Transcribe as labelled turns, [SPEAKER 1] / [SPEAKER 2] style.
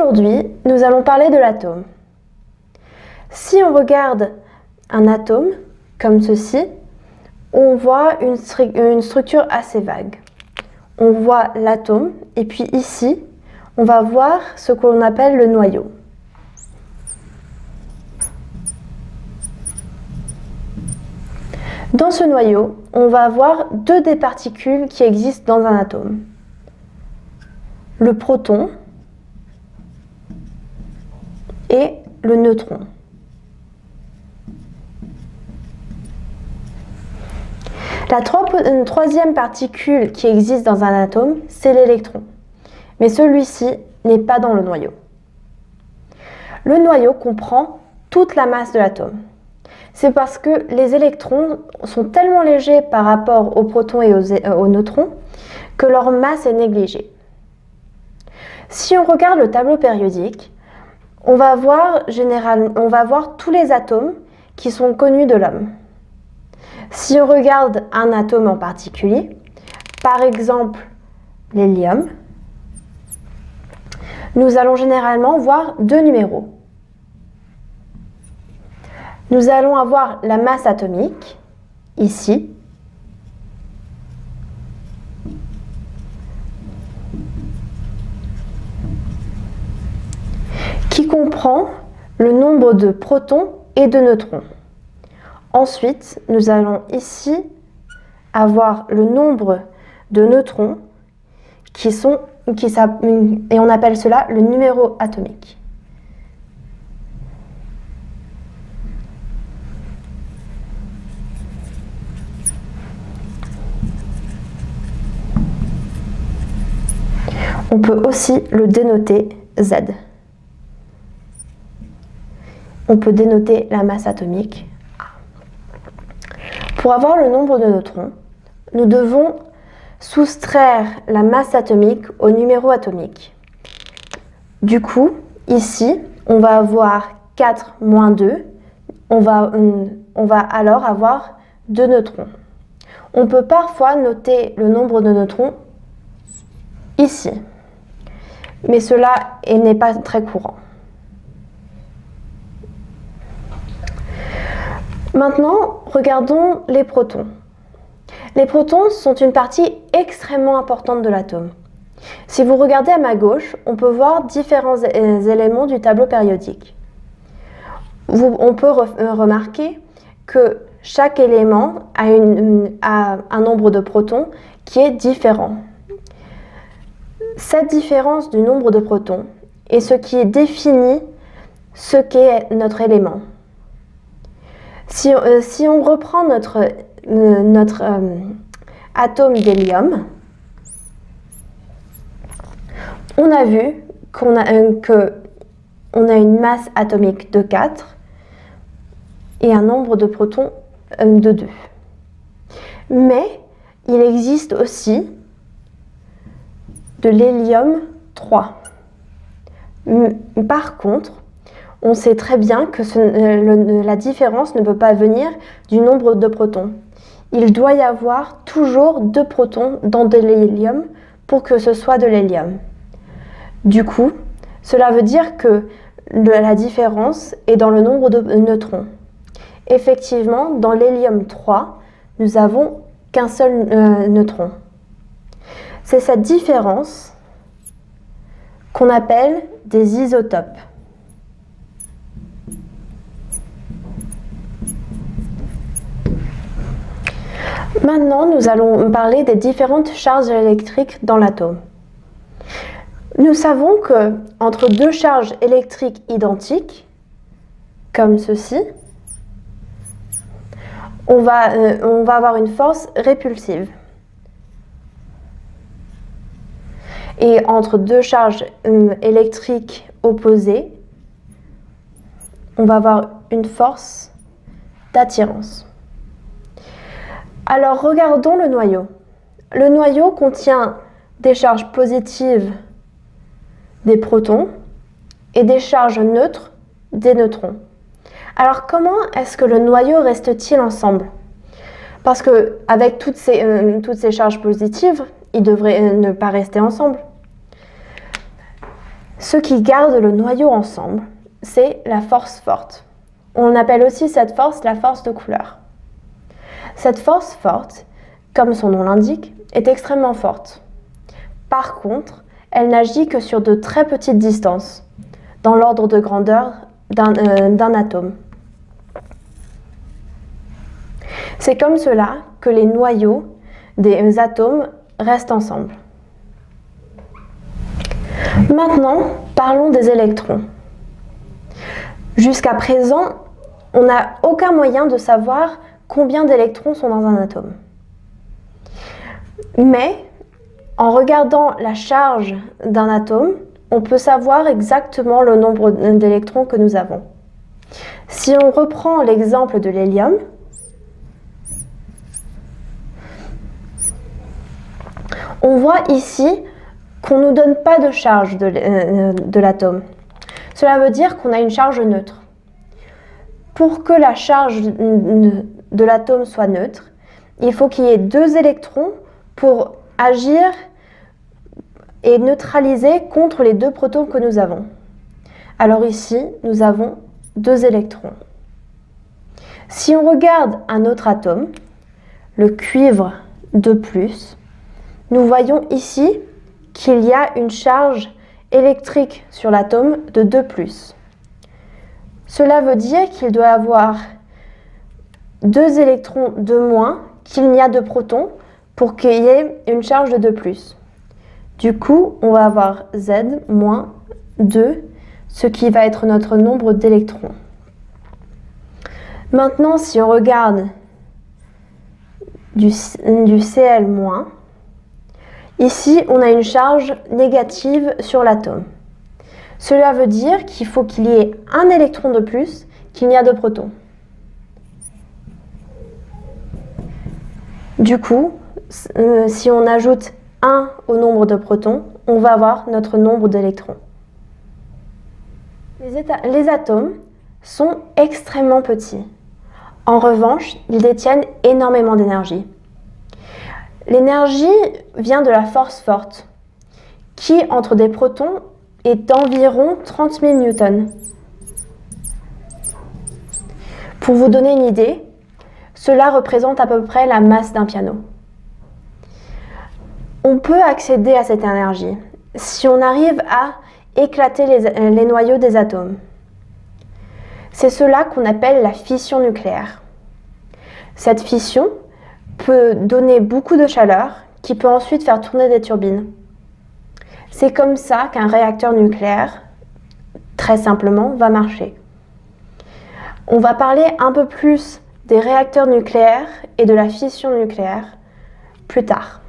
[SPEAKER 1] Aujourd'hui, nous allons parler de l'atome. Si on regarde un atome, comme ceci, on voit une structure assez vague. On voit l'atome, et puis ici, on va voir ce que l'on appelle le noyau. Dans ce noyau, on va avoir deux des particules qui existent dans un atome. Le proton et le neutron. La troisième particule qui existe dans un atome, c'est l'électron. Mais celui-ci n'est pas dans le noyau. Le noyau comprend toute la masse de l'atome. C'est parce que les électrons sont tellement légers par rapport aux protons et aux neutrons que leur masse est négligée. Si on regarde le tableau périodique, on va voir tous les atomes qui sont connus de l'homme. Si on regarde un atome en particulier, par exemple l'hélium, nous allons généralement voir deux numéros. Nous allons avoir la masse atomique, ici, qui comprend le nombre de protons et de neutrons. Ensuite, nous allons ici avoir le nombre de neutrons et on appelle cela le numéro atomique. On peut aussi le dénoter Z. On peut dénoter la masse atomique. Pour avoir le nombre de neutrons, nous devons soustraire la masse atomique au numéro atomique. Du coup, ici, on va avoir 4 moins 2. On va alors avoir 2 neutrons. On peut parfois noter le nombre de neutrons ici. Mais cela n'est pas très courant. Maintenant, regardons les protons. Les protons sont une partie extrêmement importante de l'atome. Si vous regardez à ma gauche, on peut voir différents éléments du tableau périodique. On peut remarquer que chaque élément a un nombre de protons qui est différent. Cette différence du nombre de protons est ce qui définit ce qu'est notre élément. Si on reprend notre atome d'hélium, on a vu qu'on a une masse atomique de 4 et un nombre de protons de 2. Mais il existe aussi de l'hélium 3. Par contre, on sait très bien que la différence ne peut pas venir du nombre de protons. Il doit y avoir toujours 2 protons dans de l'hélium pour que ce soit de l'hélium. Du coup, cela veut dire que la différence est dans le nombre de neutrons. Effectivement, dans l'hélium 3, nous n'avons qu'un seul neutron. C'est cette différence qu'on appelle des isotopes. Maintenant, nous allons parler des différentes charges électriques dans l'atome. Nous savons que entre deux charges électriques identiques, comme ceci, on va avoir une force répulsive. Et entre deux charges électriques opposées, on va avoir une force d'attirance. Alors regardons le noyau. Le noyau contient des charges positives des protons et des charges neutres des neutrons. Alors comment est-ce que le noyau reste-t-il ensemble? Parce qu'avec toutes ces charges positives, ils devraient ne pas rester ensemble. Ce qui garde le noyau ensemble, c'est la force forte. On appelle aussi cette force la force de Couleur. Cette force forte, comme son nom l'indique, est extrêmement forte. Par contre, elle n'agit que sur de très petites distances, dans l'ordre de grandeur d'un atome. C'est comme cela que les noyaux des atomes restent ensemble. Maintenant, parlons des électrons. Jusqu'à présent, on n'a aucun moyen de savoir combien d'électrons sont dans un atome. Mais, en regardant la charge d'un atome, on peut savoir exactement le nombre d'électrons que nous avons. Si on reprend l'exemple de l'hélium, on voit ici qu'on ne nous donne pas de charge de l'atome. Cela veut dire qu'on a une charge neutre. Pour que la charge de l'atome soit neutre, il faut qu'il y ait 2 électrons pour agir et neutraliser contre les 2 protons que nous avons. Alors ici, nous avons 2 électrons. Si on regarde un autre atome, le cuivre 2+, nous voyons ici qu'il y a une charge électrique sur l'atome de 2+. Cela veut dire qu'il doit avoir 2 électrons de moins qu'il n'y a de protons pour qu'il y ait une charge de 2+. Du coup, on va avoir Z moins 2, ce qui va être notre nombre d'électrons. Maintenant, si on regarde du Cl-, ici, on a une charge négative sur l'atome. Cela veut dire qu'il faut qu'il y ait un électron de plus qu'il n'y a de protons. Du coup, si on ajoute 1 au nombre de protons, on va avoir notre nombre d'électrons. Les atomes sont extrêmement petits. En revanche, ils détiennent énormément d'énergie. L'énergie vient de la force forte, qui, entre des protons, est d'environ 30 000 newtons. Pour vous donner une idée, cela représente à peu près la masse d'un piano. On peut accéder à cette énergie si on arrive à éclater les noyaux des atomes. C'est cela qu'on appelle la fission nucléaire. Cette fission peut donner beaucoup de chaleur qui peut ensuite faire tourner des turbines. C'est comme ça qu'un réacteur nucléaire, très simplement, va marcher. On va parler un peu plus des réacteurs nucléaires et de la fission nucléaire plus tard.